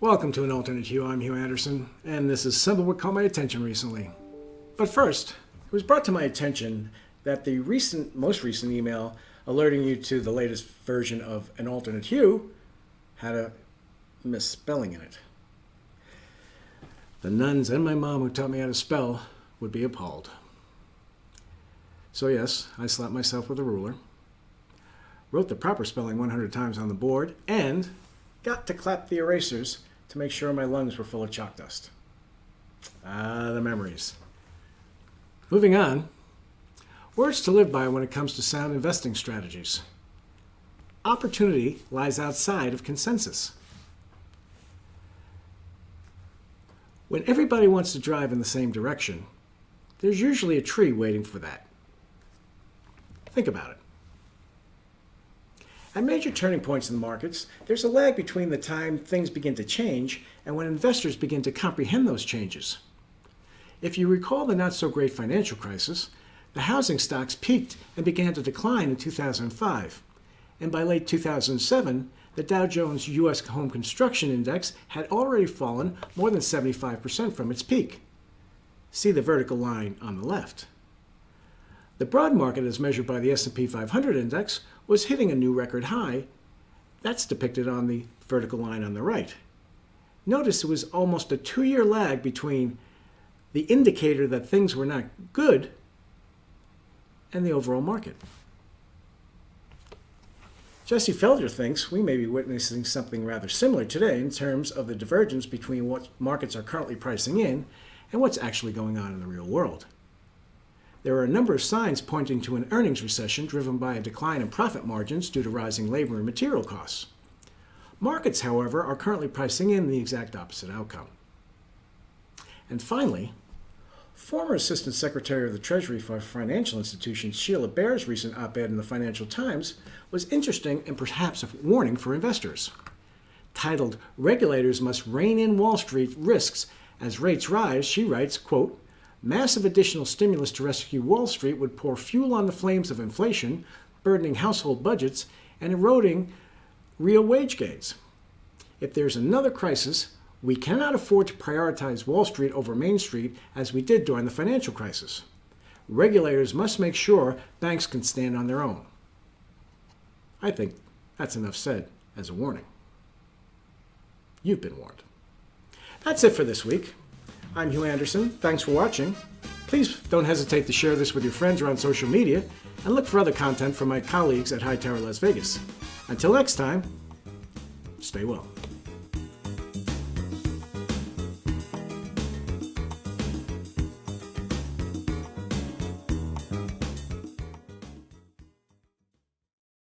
Welcome to an Alternate Hue. I'm Hugh Anderson, and this is something what caught my attention recently. But first, it was brought to my attention that the most recent email alerting you to the latest version of an Alternate Hue had a misspelling in it. The nuns and my mom who taught me how to spell would be appalled. So yes, I slapped myself with a ruler, wrote the proper spelling 100 times on the board, and got to clap the erasers to make sure my lungs were full of chalk dust. Ah, the memories. Moving on, words to live by when it comes to sound investing strategies. Opportunity lies outside of consensus. When everybody wants to drive in the same direction, there's usually a tree waiting for that. Think about it. At major turning points in the markets, there's a lag between the time things begin to change and when investors begin to comprehend those changes. If you recall the not-so-great financial crisis, the housing stocks peaked and began to decline in 2005. And by late 2007, the Dow Jones U.S. Home Construction Index had already fallen more than 75% from its peak. See the vertical line on the left. The broad market, as measured by the S&P 500 index, was hitting a new record high. That's depicted on the vertical line on the right. Notice it was almost a 2-year lag between the indicator that things were not good and the overall market. Jesse Felder thinks we may be witnessing something rather similar today in terms of the divergence between what markets are currently pricing in and what's actually going on in the real world. There are a number of signs pointing to an earnings recession driven by a decline in profit margins due to rising labor and material costs. Markets, however, are currently pricing in the exact opposite outcome. And finally, former Assistant Secretary of the Treasury for Financial Institutions Sheila Bair's recent op-ed in the Financial Times was interesting and perhaps a warning for investors. Titled, "Regulators Must Rein in Wall Street Risks as Rates Rise," she writes, quote, "Massive additional stimulus to rescue Wall Street would pour fuel on the flames of inflation, burdening household budgets and eroding real wage gains. If there's another crisis, we cannot afford to prioritize Wall Street over Main Street as we did during the financial crisis. Regulators must make sure banks can stand on their own." I think that's enough said as a warning. You've been warned. That's it for this week. I'm Hugh Anderson. Thanks for watching. Please don't hesitate to share this with your friends or on social media, and look for other content from my colleagues at Hightower Las Vegas. Until next time, stay well.